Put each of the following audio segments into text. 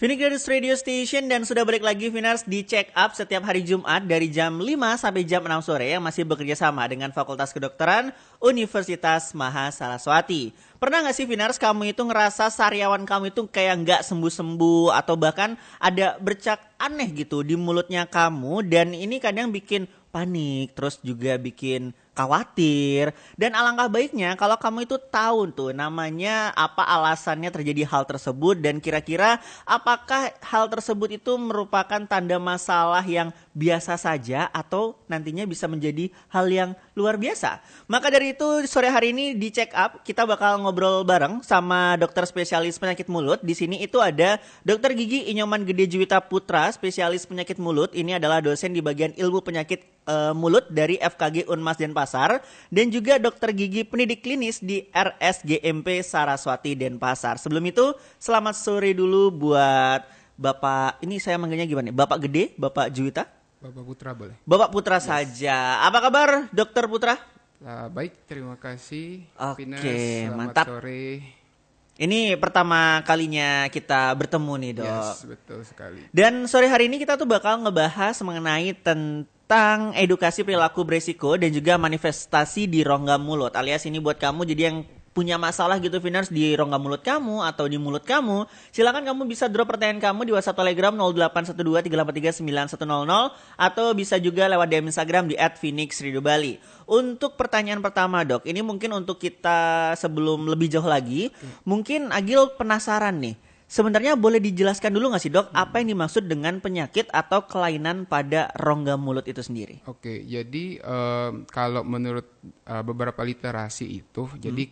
Phoenix Radio Station dan sudah balik lagi Finars di Check Up setiap hari Jumat dari jam 5 sampai jam 6 sore yang masih bekerja sama dengan Fakultas Kedokteran Universitas Mahasaraswati. Pernah gak sih Finars kamu itu ngerasa sariawan kamu itu kayak nggak sembuh-sembuh atau bahkan ada bercak aneh gitu di mulutnya kamu dan ini kadang bikin panik terus juga bikin khawatir dan alangkah baiknya kalau kamu itu tahu tuh namanya apa alasannya terjadi hal tersebut dan kira-kira apakah hal tersebut itu merupakan tanda masalah yang biasa saja atau nantinya bisa menjadi hal yang luar biasa. Maka dari itu sore hari ini di Check Up kita bakal ngobrol bareng sama dokter spesialis penyakit mulut. Di sini itu ada Dokter Gigi Inyoman Gede Juwita Putra, spesialis penyakit mulut. Ini adalah dosen di bagian ilmu penyakit mulut dari FKG Unmas Denpasar dan juga dokter gigi pendidik klinis di RSGMP Saraswati Denpasar. Sebelum itu, selamat sore dulu buat Bapak, ini saya manggilnya gimana? Bapak Gede, Bapak Juwita? Bapak Putra boleh. Bapak Putra yes. Saja. Apa kabar, Dokter Putra? Baik, terima kasih. Oke, selamat mantap. Sore. Ini pertama kalinya kita bertemu nih, Dok. Yes, betul sekali. Dan sore hari ini kita tuh bakal ngebahas mengenai tentang edukasi perilaku beresiko dan juga manifestasi di rongga mulut. Alias ini buat kamu jadi yang punya masalah gitu Finars di rongga mulut kamu atau di mulut kamu, silakan kamu bisa drop pertanyaan kamu di WhatsApp Telegram 0812-343-9100 atau bisa juga lewat DM Instagram di @phoenixrideobali. Untuk pertanyaan pertama, Dok, ini mungkin untuk kita sebelum lebih jauh lagi, mungkin Agil penasaran nih. Sebenarnya boleh dijelaskan dulu nggak sih, Dok, apa yang dimaksud dengan penyakit atau kelainan pada rongga mulut itu sendiri? Oke, jadi kalau menurut beberapa literasi itu, jadi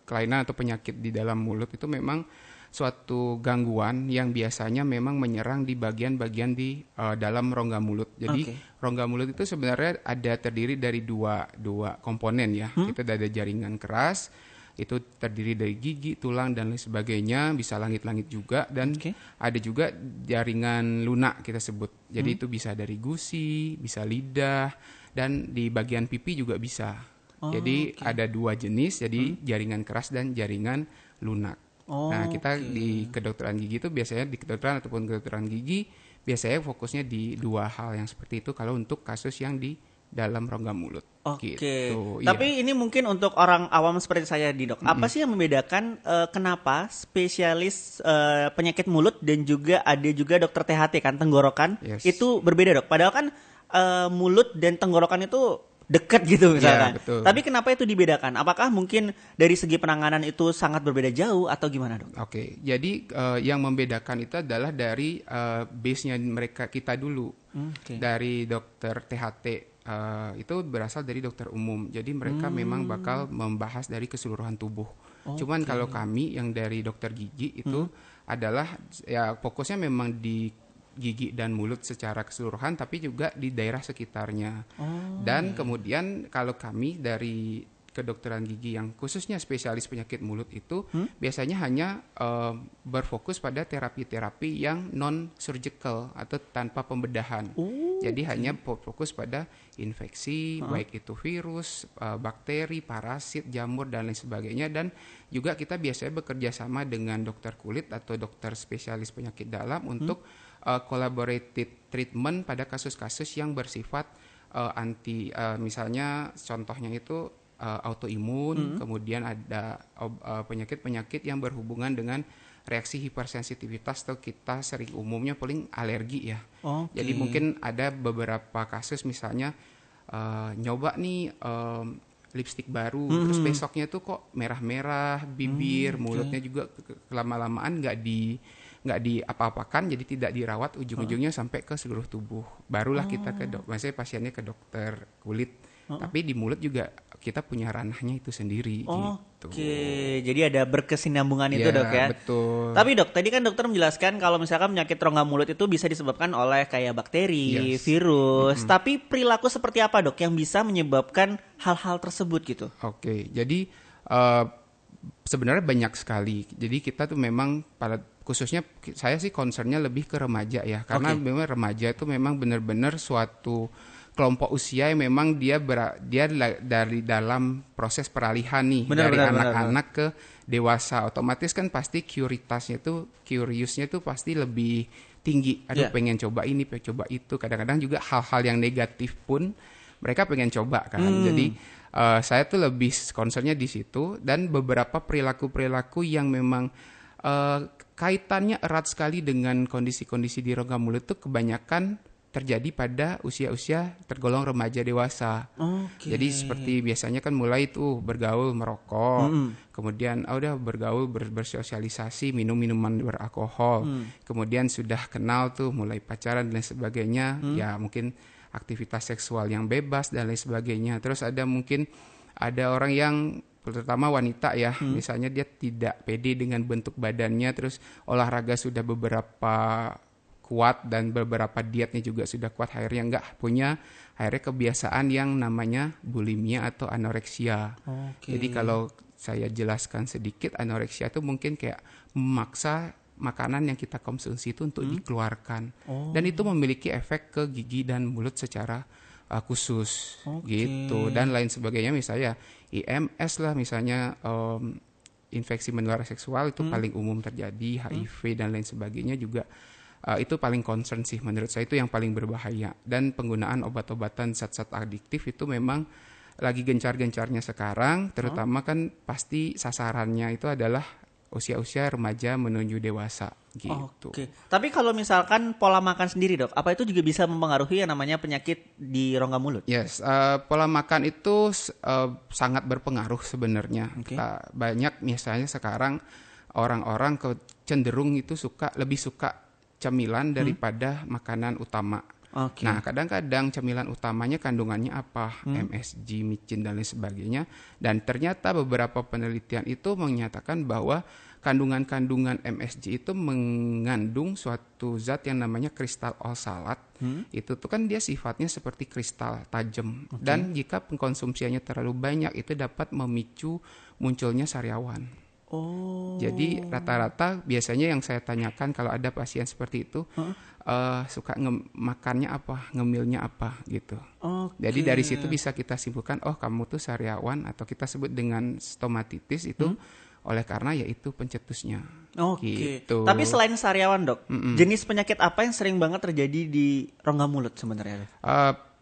kelainan atau penyakit di dalam mulut itu memang suatu gangguan yang biasanya memang menyerang di bagian-bagian di dalam rongga mulut. Jadi rongga mulut itu sebenarnya ada terdiri dari dua komponen ya. Itu ada jaringan keras. Itu terdiri dari gigi, tulang, dan lain sebagainya, bisa langit-langit juga, dan ada juga jaringan lunak kita sebut. Jadi itu bisa dari gusi, bisa lidah, dan di bagian pipi juga bisa. Jadi ada dua jenis, jadi jaringan keras dan jaringan lunak. Nah kita di kedokteran gigi itu biasanya di kedokteran ataupun kedokteran gigi, biasanya fokusnya di dua hal yang seperti itu kalau untuk kasus yang di dalam rongga mulut. Gitu. Tapi ini mungkin untuk orang awam seperti saya di Dok. Apa sih yang membedakan kenapa spesialis penyakit mulut dan juga ada juga dokter THT kan tenggorokan itu berbeda, Dok? Padahal kan mulut dan tenggorokan itu dekat gitu misalkan. Betul. Tapi kenapa itu dibedakan? Apakah mungkin dari segi penanganan itu sangat berbeda jauh atau gimana, Dok? Oke, jadi yang membedakan itu adalah dari base-nya mereka kita dulu. Dari dokter THT. Itu berasal dari dokter umum. Jadi mereka memang bakal membahas dari keseluruhan tubuh. Cuman kalau kami yang dari dokter gigi itu adalah ya fokusnya memang di gigi dan mulut secara keseluruhan, tapi juga di daerah sekitarnya. Dan kemudian kalau kami dari kedokteran gigi yang khususnya spesialis penyakit mulut itu biasanya hanya berfokus pada terapi-terapi yang non-surgical atau tanpa pembedahan. Jadi hanya fokus pada infeksi, baik itu virus, bakteri, parasit, jamur, dan lain sebagainya. Dan juga kita biasanya bekerja sama dengan dokter kulit atau dokter spesialis penyakit dalam untuk collaborative treatment pada kasus-kasus yang bersifat misalnya contohnya itu autoimun, kemudian ada penyakit-penyakit yang berhubungan dengan reaksi hipersensitivitas atau kita sering umumnya paling alergi ya. Jadi mungkin ada beberapa kasus misalnya nyoba nih lipstik baru, terus besoknya tuh kok merah-merah bibir, mulutnya juga lama-lamaan nggak di apa-apakan, jadi tidak dirawat, ujung-ujungnya sampai ke seluruh tubuh. Barulah kita maksudnya pasiennya ke dokter kulit. Tapi di mulut juga kita punya ranahnya itu sendiri gitu. Jadi ada berkesinambungan itu, Dok ya. Betul. Tapi Dok, tadi kan dokter menjelaskan kalau misalkan penyakit rongga mulut itu bisa disebabkan oleh kayak bakteri, virus. Tapi perilaku seperti apa, Dok, yang bisa menyebabkan hal-hal tersebut gitu? Jadi sebenarnya banyak sekali. Jadi kita tuh memang khususnya saya sih concernnya lebih ke remaja ya, karena memang remaja itu memang benar-benar suatu kelompok usia yang memang dia dari dalam proses peralihan nih dari anak-anak ke dewasa, otomatis kan pasti curiousnya tuh pasti lebih tinggi. Aduh, pengen coba ini, pengen coba itu. Kadang-kadang juga hal-hal yang negatif pun mereka pengen coba kan. Jadi saya tuh lebih concernnya di situ, dan beberapa perilaku yang memang kaitannya erat sekali dengan kondisi-kondisi di rongga mulut tuh kebanyakan terjadi pada usia-usia tergolong remaja dewasa. Jadi seperti biasanya kan mulai tuh bergaul merokok, kemudian udah bergaul bersosialisasi, minum minuman beralkohol, kemudian sudah kenal tuh mulai pacaran dan sebagainya, ya mungkin aktivitas seksual yang bebas dan lain sebagainya. Terus ada orang yang terutama wanita ya, misalnya dia tidak pede dengan bentuk badannya, terus olahraga sudah beberapa kuat dan beberapa dietnya juga sudah kuat, akhirnya kebiasaan yang namanya bulimia atau anoreksia. Jadi kalau saya jelaskan sedikit, anoreksia itu mungkin kayak memaksa makanan yang kita konsumsi itu untuk dikeluarkan, dan itu memiliki efek ke gigi dan mulut secara khusus gitu, dan lain sebagainya. Misalnya IMS lah, misalnya infeksi menular seksual itu paling umum terjadi, HIV dan lain sebagainya juga. Itu paling concern sih menurut saya, itu yang paling berbahaya. Dan penggunaan obat-obatan zat-zat adiktif itu memang lagi gencar-gencarnya sekarang, terutama kan pasti sasarannya itu adalah usia-usia remaja menuju dewasa gitu. Tapi kalau misalkan pola makan sendiri, Dok, apa itu juga bisa mempengaruhi yang namanya penyakit di rongga mulut? Yes, pola makan itu sangat berpengaruh sebenarnya. Banyak misalnya sekarang orang-orang cenderung itu lebih suka cemilan daripada makanan utama. Nah, kadang-kadang cemilan utamanya kandungannya apa? MSG, micin dan lain sebagainya. Dan ternyata beberapa penelitian itu menyatakan bahwa kandungan-kandungan MSG itu mengandung suatu zat yang namanya kristal osalat. Itu tuh kan dia sifatnya seperti kristal tajam. Dan jika pengkonsumsiannya terlalu banyak, itu dapat memicu munculnya sariawan. Jadi rata-rata biasanya yang saya tanyakan kalau ada pasien seperti itu, suka makannya apa, ngemilnya apa gitu. Jadi dari situ bisa kita simpulkan, oh kamu tuh sariawan, atau kita sebut dengan stomatitis itu oleh karena yaitu pencetusnya. Gitu. Tapi selain sariawan, Dok, jenis penyakit apa yang sering banget terjadi di rongga mulut sebenarnya?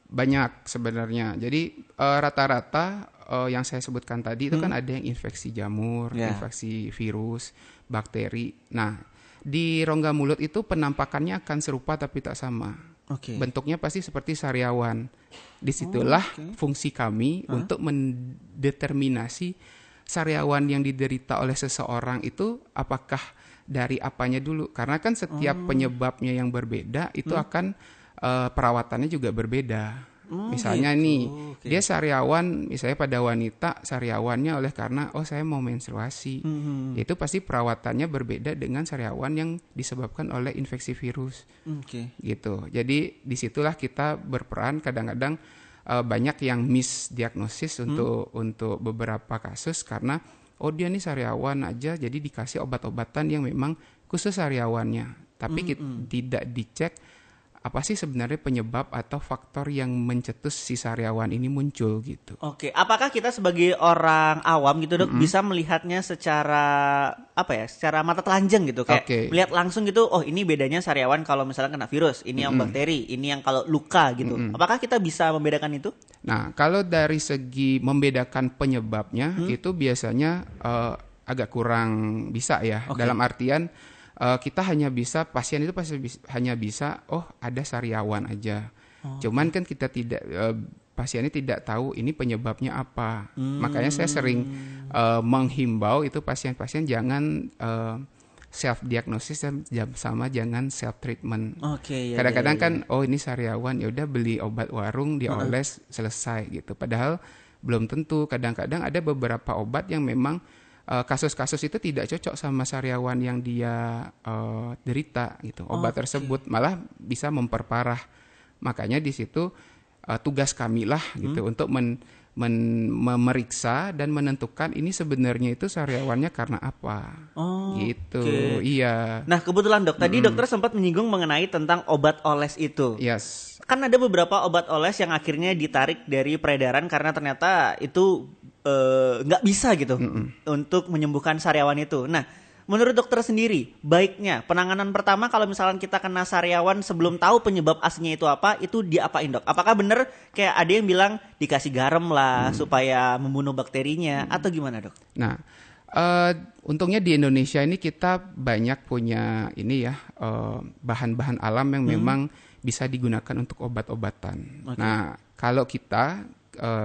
Banyak sebenarnya. Jadi rata-rata yang saya sebutkan tadi itu kan ada yang infeksi jamur, infeksi virus, bakteri. Nah, di rongga mulut itu penampakannya akan serupa tapi tak sama. Bentuknya pasti seperti sariawan. Disitulah fungsi kami untuk mendeterminasi sariawan yang diderita oleh seseorang itu apakah dari apanya dulu. Karena kan setiap penyebabnya yang berbeda itu akan perawatannya juga berbeda. Misalnya dia sariawan, misalnya pada wanita sariawannya oleh karena saya mau menstruasi. Itu pasti perawatannya berbeda dengan sariawan yang disebabkan oleh infeksi virus. Gitu. Jadi disitulah kita berperan. Kadang-kadang banyak yang misdiagnosis untuk beberapa kasus karena dia nih sariawan aja, jadi dikasih obat-obatan yang memang khusus sariawannya. Tapi tidak dicek apa sih sebenarnya penyebab atau faktor yang mencetus si sariawan ini muncul gitu. Apakah kita sebagai orang awam gitu, Dok, bisa melihatnya secara secara mata telanjang gitu, kayak melihat langsung gitu, ini bedanya sariawan kalau misalnya kena virus, ini yang bakteri, ini yang kalau luka gitu. Apakah kita bisa membedakan itu? Nah, kalau dari segi membedakan penyebabnya itu biasanya agak kurang bisa ya. Dalam artian kita pasien itu pasti hanya bisa ada sariawan aja. Cuman kan kita pasiennya tidak tahu ini penyebabnya apa. Makanya saya sering menghimbau itu pasien-pasien jangan self diagnosis dan sama jangan self treatment. Kadang-kadang kan ini sariawan, ya udah beli obat warung dioles selesai gitu. Padahal belum tentu. Kadang-kadang ada beberapa obat yang memang kasus-kasus itu tidak cocok sama sariawan yang dia derita gitu. Obat tersebut malah bisa memperparah. Makanya di situ tugas kami lah gitu untuk memeriksa dan menentukan ini sebenarnya itu sariawannya karena apa. Gitu. Iya. Nah, kebetulan, Dok, tadi dokter sempat menyinggung mengenai tentang obat oles itu. Yes. kan ada beberapa obat oles yang akhirnya ditarik dari peredaran karena ternyata itu nggak bisa gitu untuk menyembuhkan sariawan itu. Nah, menurut dokter sendiri, baiknya penanganan pertama kalau misalkan kita kena sariawan sebelum tahu penyebab aslinya itu apa, itu diapain dok? Apakah bener kayak ada yang bilang dikasih garam lah supaya membunuh bakterinya atau gimana dok? Nah, untungnya di Indonesia ini kita banyak punya ini ya bahan-bahan alam yang memang bisa digunakan untuk obat-obatan. Okay. Nah, kalau kita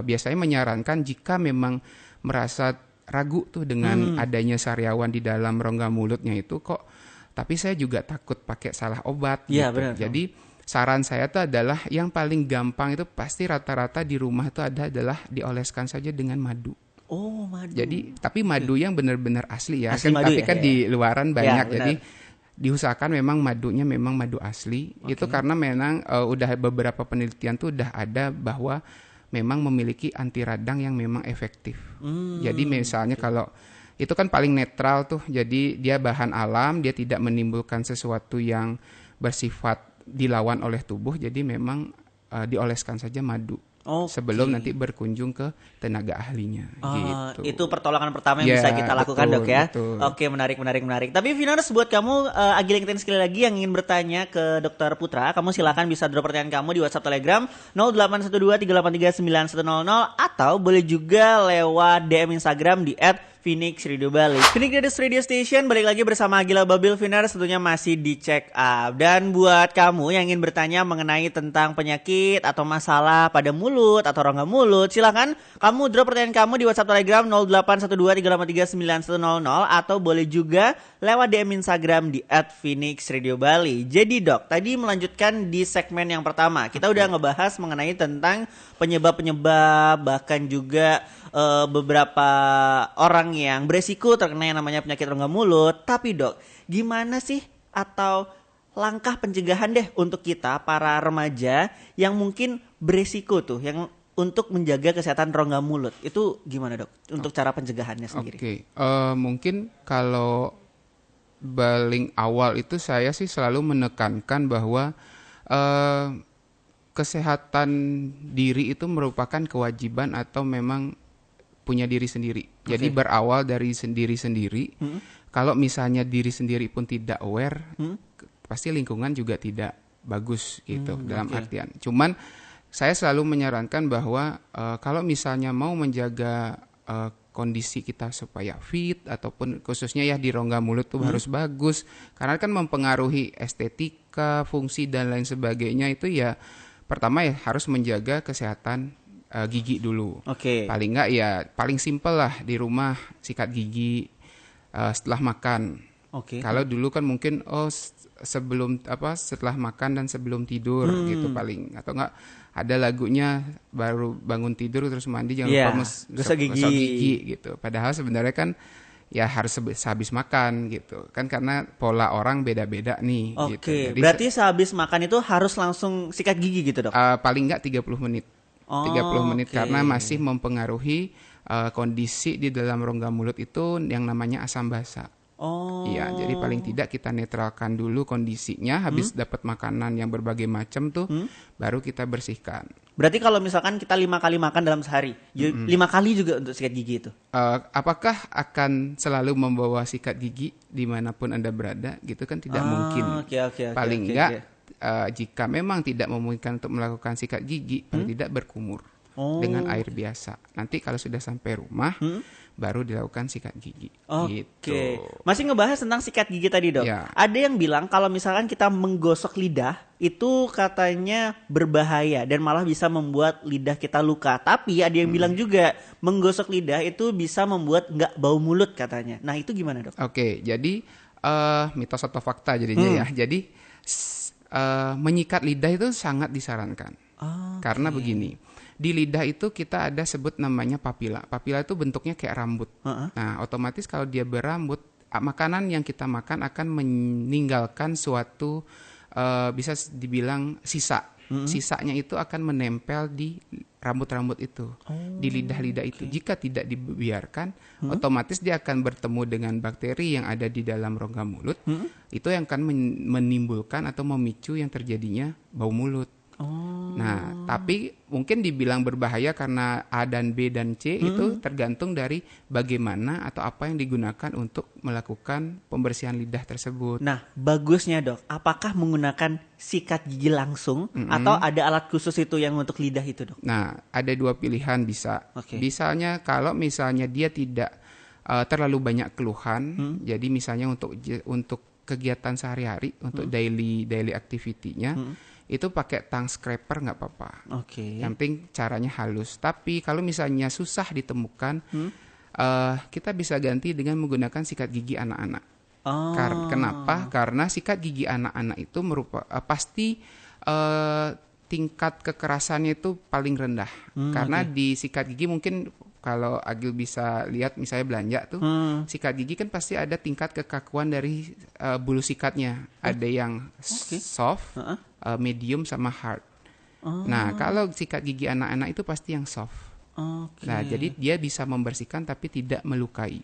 biasanya menyarankan jika memang merasa ragu tuh dengan adanya sariawan di dalam rongga mulutnya itu kok, tapi saya juga takut pakai salah obat. Iya, gitu. Benar. Jadi saran saya tuh adalah yang paling gampang itu pasti rata-rata di rumah itu adalah dioleskan saja dengan madu. Oh, madu. Jadi tapi madu yang benar-benar asli ya. Asli madu tapi ya, kan ya. Di luaran banyak Ya, jadi diusahakan memang madunya memang madu asli. Okay. Itu karena memang udah beberapa penelitian tuh udah ada bahwa memang memiliki anti radang yang memang efektif. Jadi misalnya kalau itu kan paling netral tuh. Jadi dia bahan alam, dia tidak menimbulkan sesuatu yang bersifat dilawan oleh tubuh. Jadi memang dioleskan saja madu. Sebelum nanti berkunjung ke tenaga ahlinya. Gitu. Itu pertolongan pertama yang bisa kita lakukan dok ya. Betul. Oke, menarik. Tapi Vinars, buat kamu Agi LinkedIn sekali lagi yang ingin bertanya ke Dokter Putra, kamu silakan bisa drop pertanyaan kamu di WhatsApp Telegram 0812-383-9100 atau boleh juga lewat DM Instagram di @PhoenixRadioBali. Phoenix Radio Station, balik lagi bersama Agila Babil. Vinars tentunya masih di check up. Dan buat kamu yang ingin bertanya mengenai tentang penyakit atau masalah pada mulut atau rongga mulut, silakan kamu drop pertanyaan kamu di WhatsApp Telegram 0812-383-9100 atau boleh juga lewat DM Instagram di @PhoenixRadioBali. Jadi dok, tadi melanjutkan di segmen yang pertama. Kita udah ngebahas mengenai tentang penyebab-penyebab, bahkan juga beberapa orang yang beresiko terkena yang namanya penyakit rongga mulut. Tapi dok, gimana sih atau langkah pencegahan deh untuk kita para remaja yang mungkin beresiko tuh yang untuk menjaga kesehatan rongga mulut itu gimana dok? Untuk cara pencegahannya sendiri? Oke, mungkin kalau paling awal itu saya sih selalu menekankan bahwa kesehatan diri itu merupakan kewajiban atau memang punya diri sendiri. Jadi berawal dari sendiri sendiri. Kalau misalnya diri sendiri pun tidak aware, pasti lingkungan juga tidak bagus gitu dalam artian. Cuman saya selalu menyarankan bahwa kalau misalnya mau menjaga kondisi kita supaya fit ataupun khususnya ya di rongga mulut tuh harus bagus, karena kan mempengaruhi estetika, fungsi dan lain sebagainya. Itu ya pertama ya harus menjaga kesehatan gigi dulu. Paling enggak ya paling simpel lah di rumah sikat gigi setelah makan. Kalau dulu kan mungkin sebelum setelah makan dan sebelum tidur gitu paling, atau enggak ada lagunya baru bangun tidur terus mandi jangan lupa gosok gigi gitu. Padahal sebenarnya kan ya harus sehabis makan gitu kan, karena pola orang beda-beda nih. Gitu. Jadi, berarti sehabis makan itu harus langsung sikat gigi gitu dok? Paling enggak 30 menit. 30 menit karena masih mempengaruhi kondisi di dalam rongga mulut itu yang namanya asam basa. Iya, jadi paling tidak kita netralkan dulu kondisinya, habis dapat makanan yang berbagai macam tuh, baru kita bersihkan. Berarti kalau misalkan kita 5 kali makan dalam sehari, 5 kali juga untuk sikat gigi itu? Apakah akan selalu membawa sikat gigi dimanapun Anda berada? Gitu kan tidak mungkin. Paling enggak jika memang tidak memungkinkan untuk melakukan sikat gigi, paling tidak berkumur dengan air biasa. Nanti kalau sudah sampai rumah, baru dilakukan sikat gigi. Gitu. Masih ngebahas tentang sikat gigi tadi dok. Ada yang bilang kalau misalkan kita menggosok lidah, itu katanya berbahaya dan malah bisa membuat lidah kita luka. Tapi ada yang bilang juga menggosok lidah itu bisa membuat nggak bau mulut katanya. Nah itu gimana dok? Jadi mitos atau fakta jadinya ya. Jadi menyikat lidah itu sangat disarankan. Karena begini, di lidah itu kita ada sebut namanya papila. Papila itu bentuknya kayak rambut. Nah, otomatis kalau dia berambut, makanan yang kita makan akan meninggalkan suatu bisa dibilang sisa. Sisanya itu akan menempel di rambut-rambut itu, di lidah-lidah itu. Jika tidak dibiarkan, otomatis dia akan bertemu dengan bakteri yang ada di dalam rongga mulut. Itu yang akan menimbulkan atau memicu yang terjadinya bau mulut. Nah, tapi mungkin dibilang berbahaya karena A dan B dan C itu tergantung dari bagaimana atau apa yang digunakan untuk melakukan pembersihan lidah tersebut. Nah, bagusnya dok, apakah menggunakan sikat gigi langsung atau ada alat khusus itu yang untuk lidah itu dok? Nah, ada dua pilihan bisa. Misalnya kalau misalnya dia tidak terlalu banyak keluhan, jadi misalnya untuk kegiatan sehari-hari, untuk daily activity-nya, itu pakai tongue scraper nggak apa-apa. Yang penting caranya halus. Tapi kalau misalnya susah ditemukan, kita bisa ganti dengan menggunakan sikat gigi anak-anak. Kenapa? Karena sikat gigi anak-anak itu pasti tingkat kekerasannya itu paling rendah. Karena di sikat gigi mungkin kalau Agil bisa lihat misalnya belanja tuh, sikat gigi kan pasti ada tingkat kekakuan dari bulu sikatnya. Ada yang soft, medium sama hard. Nah, kalau sikat gigi anak-anak itu pasti yang soft. Nah, jadi dia bisa membersihkan tapi tidak melukai.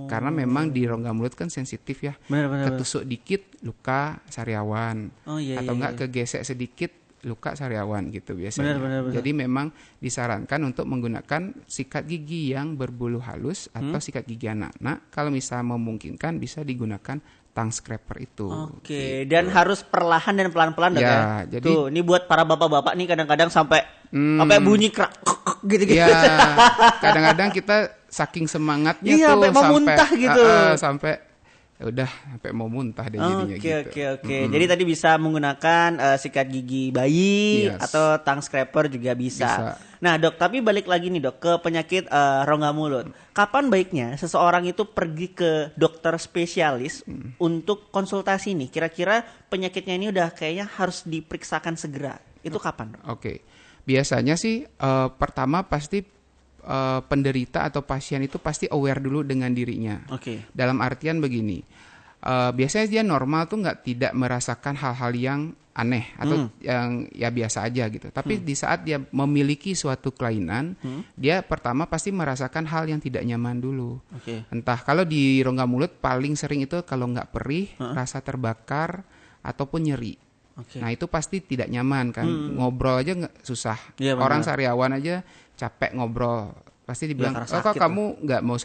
Karena memang di rongga mulut kan sensitif ya. Ketusuk dikit luka sariawan. Atau enggak kegesek sedikit luka sariawan gitu biasanya. Benar. Jadi memang disarankan untuk menggunakan sikat gigi yang berbulu halus atau sikat gigi anak-anak. Kalau misalnya memungkinkan bisa digunakan tongue scraper itu. Gitu. Dan harus perlahan dan pelan-pelan dok ya. Jadi, tuh, ini buat para bapak-bapak nih kadang-kadang sampai bunyi krak gitu-gitu. Ya, kadang-kadang kita saking semangatnya tuh sampai mau muntah gitu. Sampai udah sampai mau muntah deh jadinya gitu. Oke. Jadi tadi bisa menggunakan sikat gigi bayi atau tongue scraper juga bisa. Nah dok, tapi balik lagi nih dok ke penyakit rongga mulut. Kapan baiknya seseorang itu pergi ke dokter spesialis untuk konsultasi nih? Kira-kira penyakitnya ini udah kayaknya harus diperiksakan segera. Itu kapan dok? Biasanya sih pertama pasti penderita atau pasien itu pasti aware dulu dengan dirinya. Dalam artian begini, biasanya dia normal tuh tidak merasakan hal-hal yang aneh atau yang ya biasa aja gitu. Tapi di saat dia memiliki suatu kelainan, dia pertama pasti merasakan hal yang tidak nyaman dulu. Entah kalau di rongga mulut paling sering itu kalau nggak perih, rasa terbakar ataupun nyeri. Nah itu pasti tidak nyaman kan. Ngobrol aja susah. Orang sariawan aja capek ngobrol, pasti dibilang kok kamu nggak mau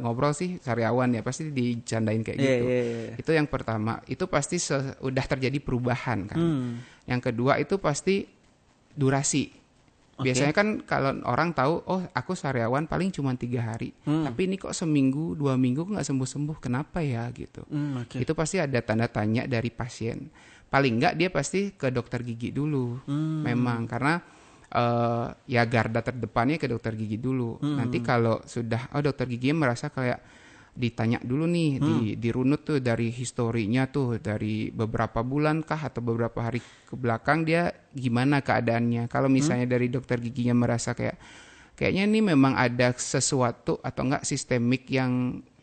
ngobrol sih sariawan ya, pasti dicandain kayak gitu. Itu yang pertama, itu pasti udah terjadi perubahan kan. Yang kedua itu pasti durasi. Biasanya kan kalau orang tahu aku sariawan paling cuma 3 hari, tapi ini kok seminggu 2 minggu nggak sembuh-sembuh, kenapa ya gitu. Itu pasti ada tanda tanya dari pasien. Paling nggak dia pasti ke dokter gigi dulu. Memang karena ya garda terdepannya ke dokter gigi dulu. Nanti kalau sudah dokter giginya merasa kayak ditanya dulu nih, dirunut tuh dari historinya tuh dari beberapa bulan kah atau beberapa hari ke belakang dia gimana keadaannya. Kalau misalnya dari dokter giginya merasa kayaknya ini memang ada sesuatu atau enggak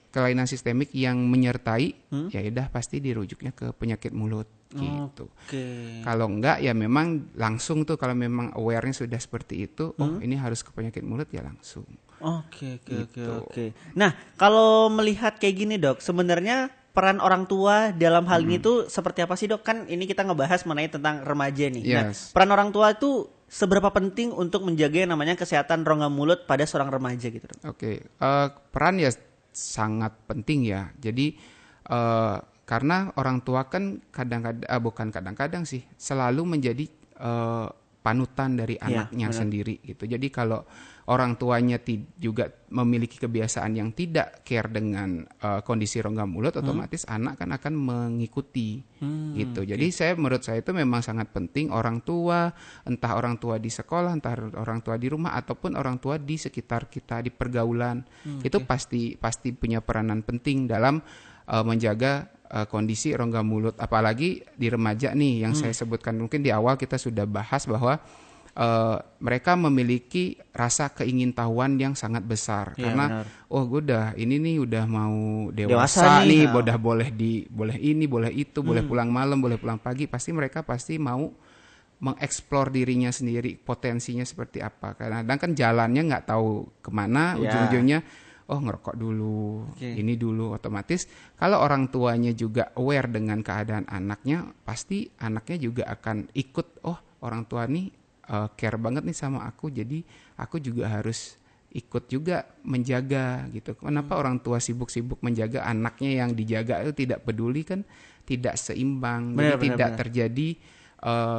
kelainan sistemik yang menyertai, ya udah pasti dirujuknya ke penyakit mulut gitu. Kalau enggak ya memang langsung tuh kalau memang awareness sudah seperti itu, ini harus ke penyakit mulut ya langsung. Oke. Nah, kalau melihat kayak gini dok, sebenarnya peran orang tua dalam hal ini tuh seperti apa sih dok? Kan ini kita ngebahas mengenai tentang remaja nih. Nah, peran orang tua itu seberapa penting untuk menjaga yang namanya kesehatan rongga mulut pada seorang remaja gitu dok? Peran ya sangat penting ya. Jadi karena orang tua kan kadang-kadang sih selalu menjadi panutan dari anaknya sendiri gitu. Jadi kalau orang tuanya juga memiliki kebiasaan yang tidak care dengan kondisi rongga mulut, otomatis anak kan akan mengikuti gitu. Jadi menurut saya itu memang sangat penting orang tua, entah orang tua di sekolah, entah orang tua di rumah ataupun orang tua di sekitar kita di pergaulan, itu pasti punya peranan penting dalam menjaga kondisi rongga mulut, apalagi di remaja nih yang saya sebutkan. Mungkin di awal kita sudah bahas bahwa mereka memiliki rasa keingintahuan yang sangat besar karena gue udah mau dewasa nih, udah boleh ini, boleh itu, boleh pulang malam, boleh pulang pagi, mereka pasti mau mengeksplor dirinya sendiri, potensinya seperti apa. Kadang kan jalannya nggak tahu kemana, ujung-ujungnya ngerokok dulu, ini dulu. Otomatis kalau orang tuanya juga aware dengan keadaan anaknya, pasti anaknya juga akan ikut, orang tua nih care banget nih sama aku, jadi aku juga harus ikut juga menjaga gitu. Kenapa orang tua sibuk-sibuk menjaga anaknya yang dijaga itu tidak peduli, kan tidak seimbang. Jadi tidak terjadi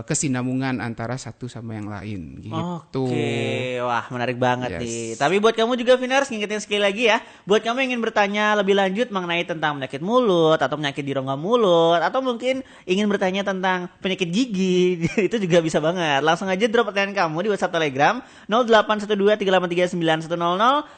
kesinambungan antara satu sama yang lain gitu. Oke, wah menarik banget nih. Tapi buat kamu juga Vinars, ngingetin sekali lagi ya, buat kamu yang ingin bertanya lebih lanjut mengenai tentang penyakit mulut atau penyakit di rongga mulut, atau mungkin ingin bertanya tentang penyakit gigi, itu juga bisa banget. Langsung aja drop pertanyaan kamu di WhatsApp Telegram 0812383910,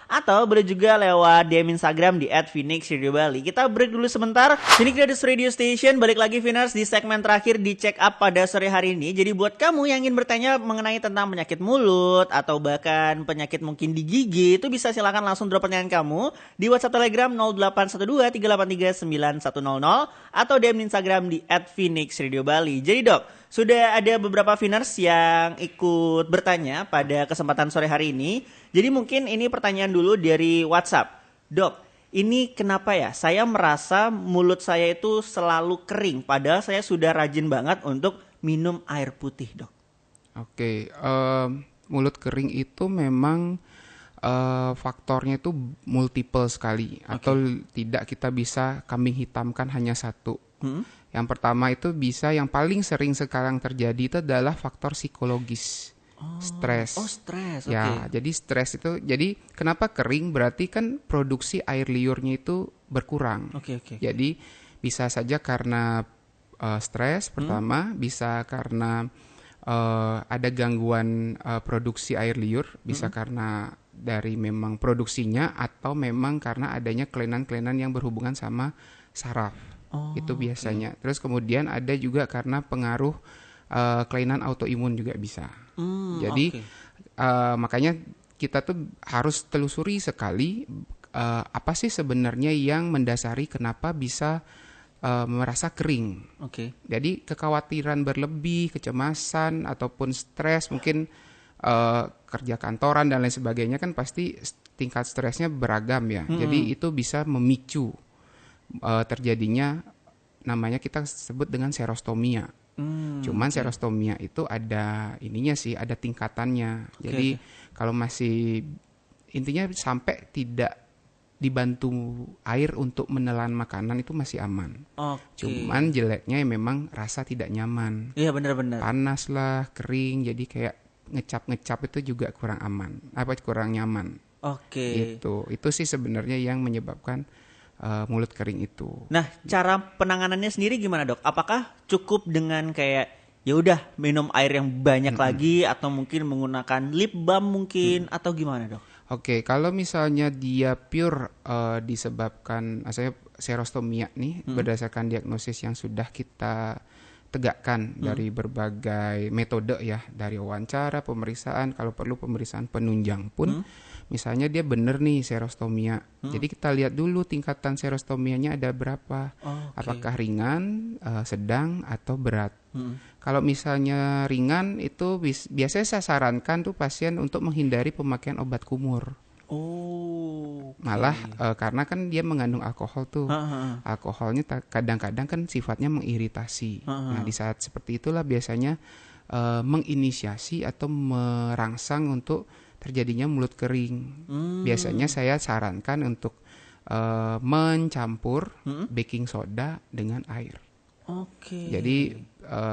atau boleh juga lewat DM Instagram di @phoenixradiobali. Kita break dulu sebentar. Phoenix Radio Station, balik lagi Vinars di segmen terakhir di Check Up pada sore hari ini. Jadi buat kamu yang ingin bertanya mengenai tentang penyakit mulut atau bahkan penyakit mungkin di gigi, itu bisa silakan langsung drop pertanyaan kamu di WhatsApp Telegram 0812383910, atau DM Instagram di @phoenixradiobali. Jadi Dok, sudah ada beberapa Viners yang ikut bertanya pada kesempatan sore hari ini. Jadi mungkin ini pertanyaan dulu dari WhatsApp. Dok, ini kenapa ya saya merasa mulut saya itu selalu kering, padahal saya sudah rajin banget untuk minum air putih, Dok? Oke, mulut kering itu memang faktornya itu multiple sekali, atau tidak kita bisa kambing hitamkan hanya satu. Yang pertama itu bisa, yang paling sering sekarang terjadi itu adalah faktor psikologis. Stres. Stres. Ya, jadi stres itu, jadi kenapa kering berarti kan produksi air liurnya itu berkurang. Jadi bisa saja karena stres pertama, bisa karena ada gangguan produksi air liur, bisa karena dari memang produksinya, atau memang karena adanya kelainan-kelainan yang berhubungan sama saraf. Itu biasanya. Terus kemudian ada juga karena pengaruh kelainan autoimun juga bisa. Jadi makanya kita tuh harus telusuri sekali apa sih sebenarnya yang mendasari kenapa bisa merasa kering. Jadi kekhawatiran berlebih, kecemasan ataupun stres, mungkin kerja kantoran dan lain sebagainya, kan pasti tingkat stresnya beragam ya. Jadi itu bisa memicu terjadinya, namanya kita sebut dengan serostomia. Cuman serostomia itu ada ininya sih, ada tingkatannya. Jadi kalau masih, intinya sampai tidak dibantu air untuk menelan makanan itu masih aman. Cuman jeleknya memang rasa tidak nyaman. Iya, benar-benar. Panas lah, kering, jadi kayak ngecap-ngecap itu juga kurang aman. Kurang nyaman. Gitu. Itu sih sebenarnya yang menyebabkan mulut kering itu. Nah, cara penanganannya sendiri gimana, Dok? Apakah cukup dengan kayak ya udah minum air yang banyak lagi, atau mungkin menggunakan lip balm mungkin, atau gimana, Dok? Oke, kalau misalnya dia pure disebabkan serostomia nih, berdasarkan diagnosis yang sudah kita tegakkan dari berbagai metode ya, dari wawancara, pemeriksaan, kalau perlu pemeriksaan penunjang pun, misalnya dia benar nih serostomia. Jadi kita lihat dulu tingkatan serostomianya ada berapa. Apakah ringan, sedang, atau berat. Kalau misalnya ringan itu biasanya saya sarankan tuh pasien untuk menghindari pemakaian obat kumur. Malah karena kan dia mengandung alkohol tuh. Alkoholnya kadang-kadang kan sifatnya mengiritasi. Nah, di saat seperti itulah biasanya menginisiasi atau merangsang untuk terjadinya mulut kering. Biasanya saya sarankan untuk mencampur baking soda dengan air. Jadi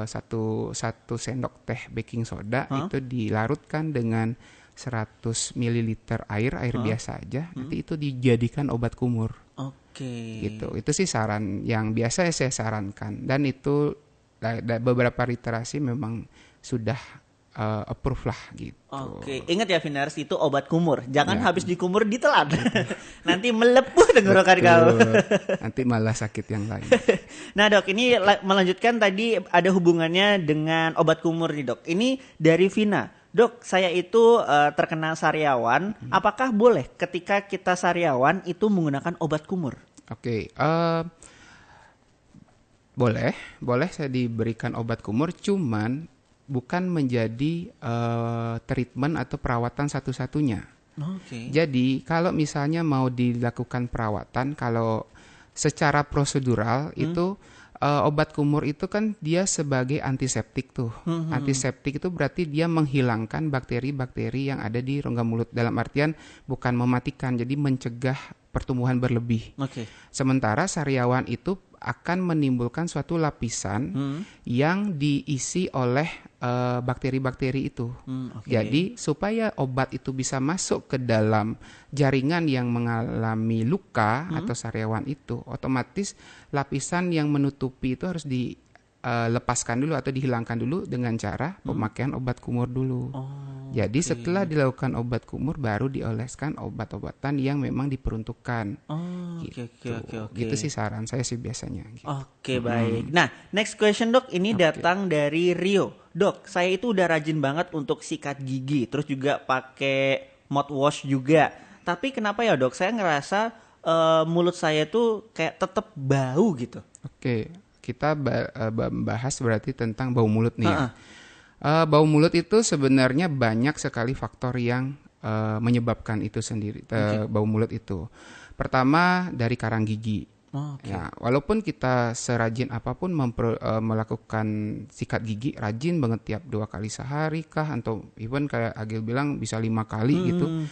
satu sendok teh baking soda itu dilarutkan dengan 100 ml air biasa aja. Nanti itu dijadikan obat kumur. Gitu. Itu sih saran yang biasa saya sarankan, dan itu beberapa literasi memang sudah approve lah gitu. Ingat ya Vinars, itu obat kumur. Jangan habis dikumur ditelan. Nanti melepuh tenggorokan kamu. Nanti malah sakit yang lain. Nah, Dok, ini melanjutkan tadi ada hubungannya dengan obat kumur nih, Dok. Ini dari Vina. Dok, saya itu terkena sariawan. Apakah boleh ketika kita sariawan itu menggunakan obat kumur? Boleh saya diberikan obat kumur, cuman bukan menjadi treatment atau perawatan satu-satunya. Jadi kalau misalnya mau dilakukan perawatan, kalau secara prosedural itu obat kumur itu kan dia sebagai antiseptik tuh. Antiseptik itu berarti dia menghilangkan bakteri-bakteri yang ada di rongga mulut. Dalam artian bukan mematikan, jadi mencegah pertumbuhan berlebih. Sementara sariawan itu akan menimbulkan suatu lapisan yang diisi oleh bakteri-bakteri itu. Jadi supaya obat itu bisa masuk ke dalam jaringan yang mengalami luka atau sariawan itu, otomatis lapisan yang menutupi itu harus dilepaskan dulu atau dihilangkan dulu dengan cara pemakaian obat kumur dulu. Jadi setelah dilakukan obat kumur baru dioleskan obat-obatan yang memang diperuntukkan. Gitu sih saran saya sih biasanya. Gitu. Baik. Nah, next question dok, ini datang dari Rio. Dok, saya itu udah rajin banget untuk sikat gigi, terus juga pakai mouthwash juga. Tapi kenapa ya dok, saya ngerasa mulut saya tuh kayak tetap bau gitu. Kita bahas berarti tentang bau mulut nih ya. Bau mulut itu sebenarnya banyak sekali faktor yang menyebabkan itu sendiri, bau mulut itu. Pertama dari karang gigi. Ya, walaupun kita serajin apapun melakukan sikat gigi, rajin banget tiap 2 kali sehari kah, atau even kayak Agil bilang bisa 5 kali gitu,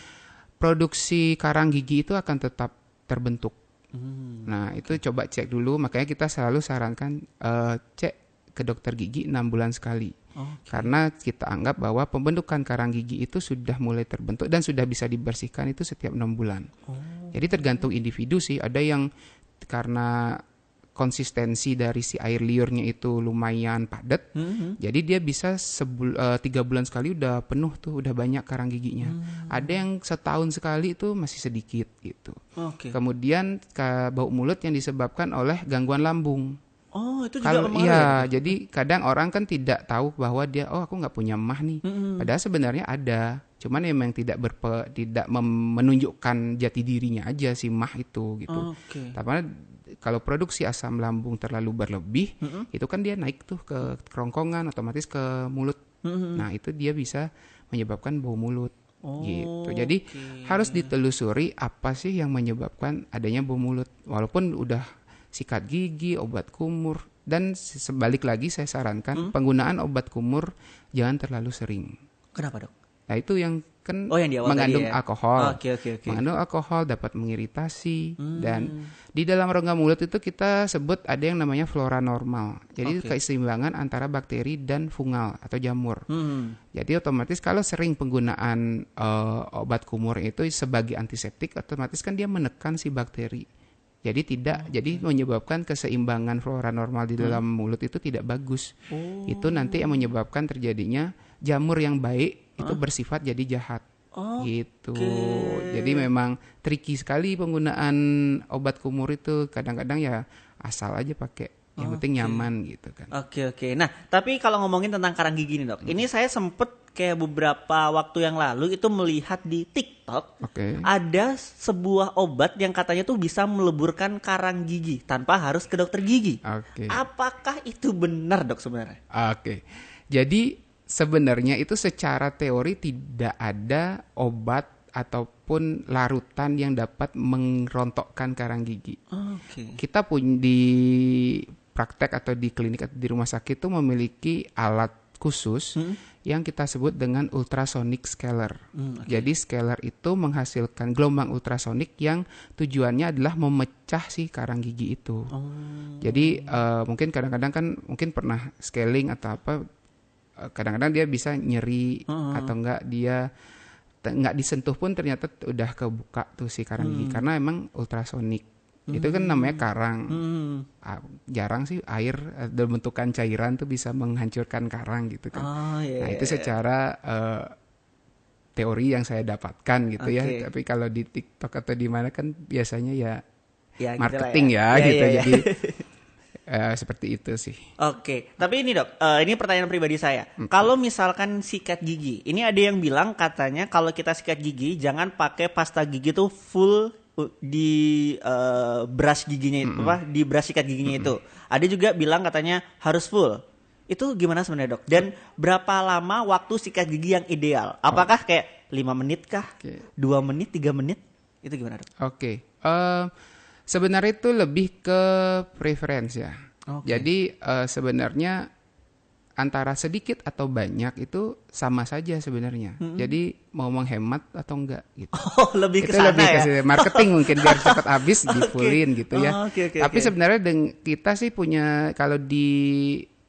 produksi karang gigi itu akan tetap terbentuk. Nah itu coba cek dulu, makanya kita selalu sarankan cek ke dokter gigi 6 bulan sekali. Karena kita anggap bahwa pembentukan karang gigi itu sudah mulai terbentuk dan sudah bisa dibersihkan itu setiap 6 bulan. Jadi tergantung individu sih, ada yang karena konsistensi dari si air liurnya itu lumayan padat, jadi dia bisa 3 bulan sekali udah penuh tuh, udah banyak karang giginya. Ada yang setahun sekali itu masih sedikit gitu. Kemudian bau mulut yang disebabkan oleh gangguan lambung. Itu juga mempengaruhi. Jadi kadang orang kan tidak tahu bahwa dia aku nggak punya emah nih. Padahal sebenarnya ada, cuman memang tidak menunjukkan jati dirinya aja si emah itu gitu. Tapi kalau produksi asam lambung terlalu berlebih, itu kan dia naik tuh ke kerongkongan, otomatis ke mulut. Nah itu dia bisa menyebabkan bau mulut. Gitu. Jadi harus ditelusuri apa sih yang menyebabkan adanya bau mulut. Walaupun udah sikat gigi, obat kumur, dan sebalik lagi saya sarankan penggunaan obat kumur jangan terlalu sering. Kenapa dok? Nah itu yang kan yang mengandung tadi, ya? alkohol. Mengandung alkohol dapat mengiritasi dan di dalam rongga mulut itu kita sebut ada yang namanya flora normal. Jadi keseimbangan antara bakteri dan fungal atau jamur. Jadi otomatis kalau sering penggunaan obat kumur itu sebagai antiseptik, otomatis kan dia menekan si bakteri. Jadi menyebabkan keseimbangan flora normal di dalam mulut itu tidak bagus. Itu nanti yang menyebabkan terjadinya jamur yang baik itu bersifat jadi jahat. Gitu. Jadi memang tricky sekali penggunaan obat kumur itu. Kadang-kadang ya asal aja pakai. Yang penting nyaman gitu kan. Nah, tapi kalau ngomongin tentang karang gigi nih dok, ini saya sempet kayak beberapa waktu yang lalu itu melihat di TikTok ada sebuah obat yang katanya tuh bisa meleburkan karang gigi tanpa harus ke dokter gigi. Apakah itu benar dok sebenarnya? Jadi sebenarnya itu secara teori tidak ada obat ataupun larutan yang dapat merontokkan karang gigi. Kita punya di praktek atau di klinik atau di rumah sakit itu memiliki alat khusus yang kita sebut dengan ultrasonic scaler. Jadi scaler itu menghasilkan gelombang ultrasonik yang tujuannya adalah memecah si karang gigi itu. Jadi mungkin kadang-kadang kan mungkin pernah scaling atau apa, kadang-kadang dia bisa nyeri atau enggak dia nggak disentuh pun ternyata udah kebuka tuh si karang gigi karena emang ultrasonik. Itu kan namanya karang. Jarang sih air dalam bentukan cairan tuh bisa menghancurkan karang gitu kan. Nah itu secara teori yang saya dapatkan gitu ya. Tapi kalau di TikTok atau di mana kan biasanya ya marketing gitu. Jadi seperti itu sih. Tapi ini dok, ini pertanyaan pribadi saya. Kalau misalkan sikat gigi, ini ada yang bilang katanya kalau kita sikat gigi jangan pakai pasta gigi tuh full di brush giginya itu, di brush sikat giginya itu. Ada juga bilang katanya harus full. Itu gimana sebenarnya dok? Dan berapa lama waktu sikat gigi yang ideal? Apakah kayak 5 menit kah? 2 menit, 3 menit? Itu gimana dok? Sebenarnya itu lebih ke preference ya. Jadi sebenarnya antara sedikit atau banyak itu sama saja sebenarnya. Jadi mau menghemat atau enggak gitu. Oh, lebih ke Itu sana lebih ya. ke marketing mungkin biar cepat habis di-fullin gitu ya. Tapi sebenarnya kita sih punya kalau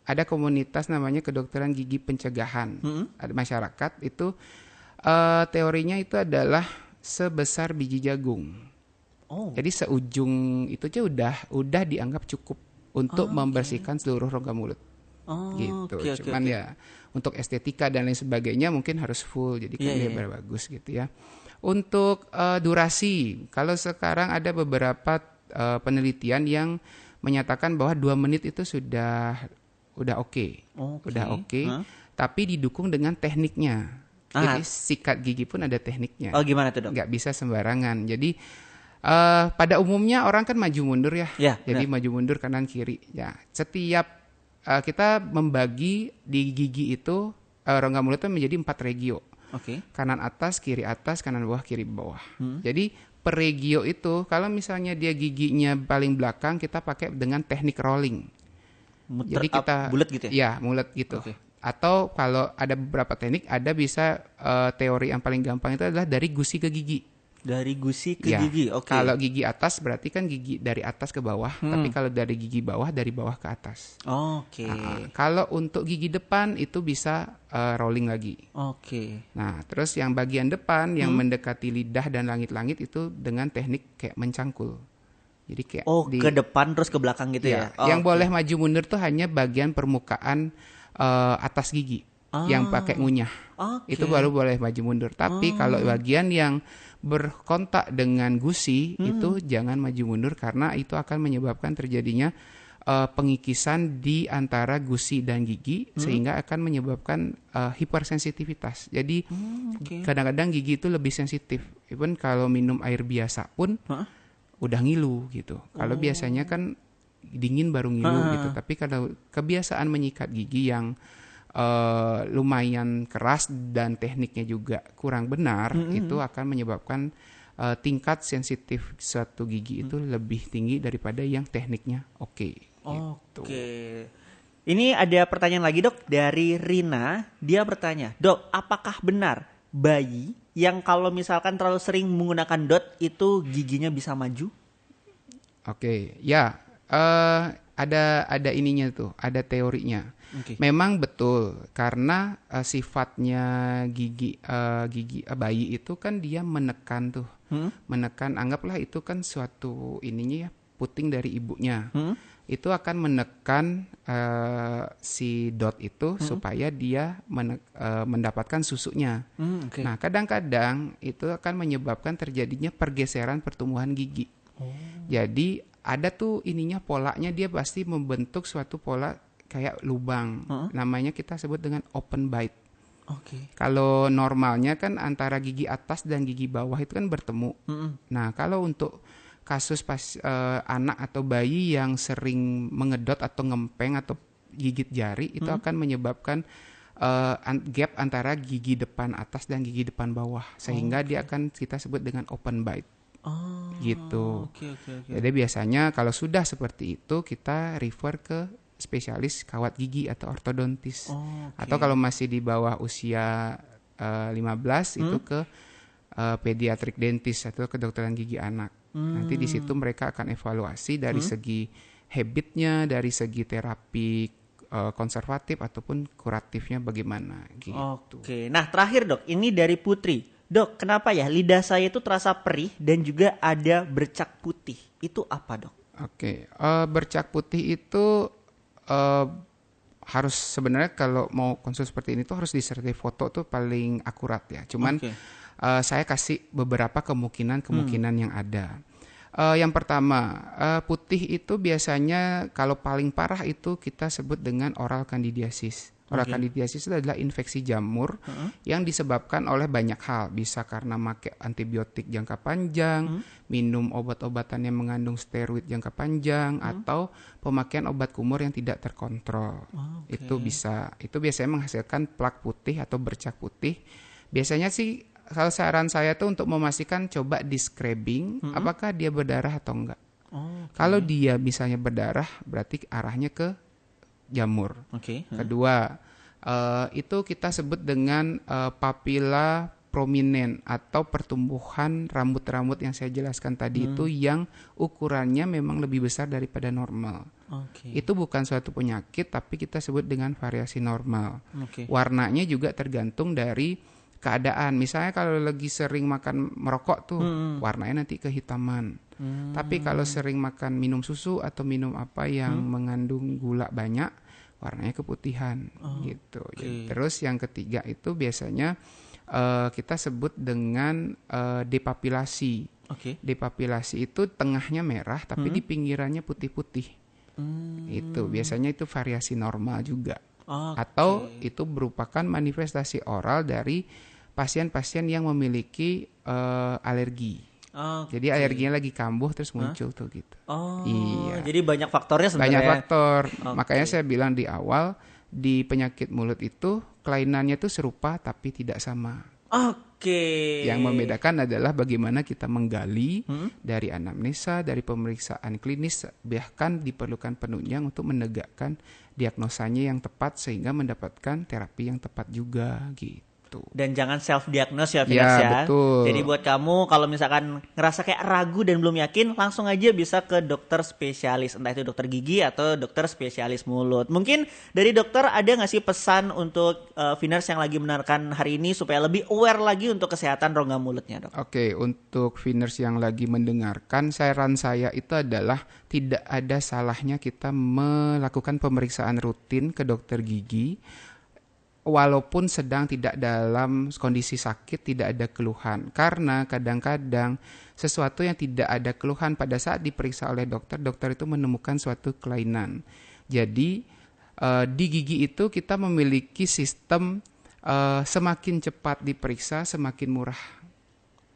ada komunitas namanya kedokteran gigi pencegahan. Ada masyarakat itu teorinya itu adalah sebesar biji jagung. Jadi seujung itu aja udah dianggap cukup untuk membersihkan seluruh rongga mulut. Gitu. Cuman ya untuk estetika dan lain sebagainya mungkin harus full. Jadi kan dia bagus gitu ya. Untuk durasi, kalau sekarang ada beberapa penelitian yang menyatakan bahwa 2 menit itu udah oke. Tapi didukung dengan tekniknya. Jadi sikat gigi pun ada tekniknya. Oh, gimana tuh, Dok? Nggak bisa sembarangan. Jadi pada umumnya orang kan maju mundur ya. Jadi maju mundur kanan kiri. Ya, setiap kita membagi di gigi itu rongga mulut itu menjadi 4 regio. Kanan atas, kiri atas, kanan bawah, kiri bawah. Jadi per regio itu kalau misalnya dia giginya paling belakang kita pakai dengan teknik rolling. Jadi kita bulat gitu ya? Ya, bulat gitu. Atau kalau ada beberapa teknik, ada bisa teori yang paling gampang itu adalah dari gusi ke gigi. Dari gusi ke gigi, Kalau gigi atas berarti kan gigi dari atas ke bawah, tapi kalau dari gigi bawah dari bawah ke atas. Kalau untuk gigi depan itu bisa rolling lagi. Nah, terus yang bagian depan yang mendekati lidah dan langit-langit itu dengan teknik kayak mencangkul. Jadi kayak ke depan terus ke belakang gitu ya. Yang boleh maju mundur tuh hanya bagian permukaan atas gigi yang pakai ngunyah. Itu baru boleh maju mundur. Tapi kalau bagian yang berkontak dengan gusi itu jangan maju mundur karena itu akan menyebabkan terjadinya pengikisan di antara gusi dan gigi sehingga akan menyebabkan hipersensitivitas. Jadi kadang-kadang gigi itu lebih sensitif. Even kalau minum air biasa pun udah ngilu gitu. Kalau biasanya kan dingin baru ngilu gitu. Tapi kalau kebiasaan menyikat gigi yang lumayan keras dan tekniknya juga kurang benar, itu akan menyebabkan tingkat sensitif suatu gigi itu lebih tinggi daripada yang tekniknya gitu. Ini ada pertanyaan lagi, Dok, dari Rina. Dia bertanya, Dok, apakah benar bayi yang kalau misalkan terlalu sering menggunakan dot itu giginya bisa maju? Ada ininya tuh, ada teorinya. Memang betul karena sifatnya gigi bayi itu kan dia menekan tuh, menekan. Anggaplah itu kan suatu ininya ya, puting dari ibunya. Itu akan menekan si dot itu supaya dia mendapatkan susunya. Nah, kadang-kadang itu akan menyebabkan terjadinya pergeseran pertumbuhan gigi. Jadi ada tuh ininya, polanya dia pasti membentuk suatu pola kayak lubang. Namanya kita sebut dengan open bite. Kalau normalnya kan antara gigi atas dan gigi bawah itu kan bertemu. Nah, kalau untuk kasus anak atau bayi yang sering mengedot atau ngempeng atau gigit jari, itu akan menyebabkan gap antara gigi depan atas dan gigi depan bawah, sehingga dia akan kita sebut dengan open bite. Gitu. Jadi biasanya kalau sudah seperti itu kita refer ke spesialis kawat gigi atau ortodontis. Atau kalau masih di bawah usia 15 itu ke pediatrik dentis atau kedokteran gigi anak. Nanti di situ mereka akan evaluasi dari segi habitnya, dari segi terapi konservatif ataupun kuratifnya bagaimana gitu. Nah, terakhir, Dok, ini dari Putri. Dok, kenapa ya lidah saya itu terasa perih dan juga ada bercak putih? Itu apa, Dok? Bercak putih itu harus sebenarnya kalau mau konsul seperti ini tuh harus disertai foto tuh paling akurat ya. Cuman saya kasih beberapa kemungkinan yang ada. Yang pertama, putih itu biasanya kalau paling parah itu kita sebut dengan oral candidiasis. Oral candidiasis itu adalah infeksi jamur yang disebabkan oleh banyak hal. Bisa karena pakai antibiotik jangka panjang, minum obat-obatan yang mengandung steroid jangka panjang, atau pemakaian obat kumur yang tidak terkontrol. Itu bisa. Itu biasanya menghasilkan plak putih atau bercak putih. Biasanya sih kalau saran saya tuh untuk memastikan coba di scrubbing apakah dia berdarah atau enggak. Kalau dia misalnya berdarah, berarti arahnya ke jamur. Kedua, itu kita sebut dengan papila prominent atau pertumbuhan rambut-rambut yang saya jelaskan tadi itu yang ukurannya memang lebih besar daripada normal. Itu bukan suatu penyakit, tapi kita sebut dengan variasi normal. Warnanya juga tergantung dari keadaan. Misalnya kalau lagi sering makan merokok tuh, warnanya nanti kehitaman. Tapi kalau sering makan minum susu atau minum apa yang mengandung gula banyak, warnanya keputihan gitu. Terus yang ketiga itu biasanya kita sebut dengan depapilasi. Depapilasi itu tengahnya merah tapi di pinggirannya putih-putih. Itu biasanya itu variasi normal juga. Atau itu merupakan manifestasi oral dari pasien-pasien yang memiliki alergi. Jadi alerginya lagi kambuh terus muncul tuh gitu. Iya. Jadi banyak faktornya sebenarnya. Banyak faktor. Makanya saya bilang di awal, di penyakit mulut itu kelainannya itu serupa tapi tidak sama. Yang membedakan adalah bagaimana kita menggali dari anamnesa, dari pemeriksaan klinis, bahkan diperlukan penunjang untuk menegakkan diagnosanya yang tepat sehingga mendapatkan terapi yang tepat juga gitu. Dan jangan self-diagnose ya, Finas ya. Betul. Jadi buat kamu kalau misalkan ngerasa kayak ragu dan belum yakin, langsung aja bisa ke dokter spesialis. Entah itu dokter gigi atau dokter spesialis mulut. Mungkin dari dokter ada nggak sih pesan untuk Finas yang lagi mendengarkan hari ini supaya lebih aware lagi untuk kesehatan rongga mulutnya, dok? Oke, untuk Finas yang lagi mendengarkan, saran saya itu adalah tidak ada salahnya kita melakukan pemeriksaan rutin ke dokter gigi. Walaupun sedang tidak dalam kondisi sakit, tidak ada keluhan. Karena kadang-kadang sesuatu yang tidak ada keluhan pada saat diperiksa oleh dokter, dokter itu menemukan suatu kelainan. Jadi di gigi itu kita memiliki sistem semakin cepat diperiksa, semakin murah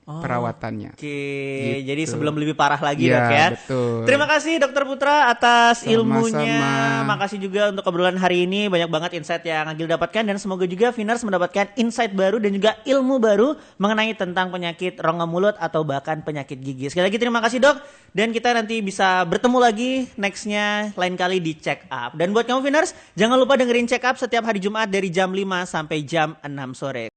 perawatannya. Gitu. Jadi sebelum lebih parah lagi, dok ya. Betul. Terima kasih Dokter Putra atas ilmunya. Sama-sama. Makasih juga untuk obrolan hari ini. Banyak banget insight yang Agil dapatkan dan semoga juga Finars mendapatkan insight baru dan juga ilmu baru mengenai tentang penyakit rongga mulut atau bahkan penyakit gigi. Sekali lagi terima kasih, dok. Dan kita nanti bisa bertemu lagi nextnya lain kali di Check Up. Dan buat kamu Finars, jangan lupa dengerin Check Up setiap hari Jumat dari jam 5 sampai jam 6 sore.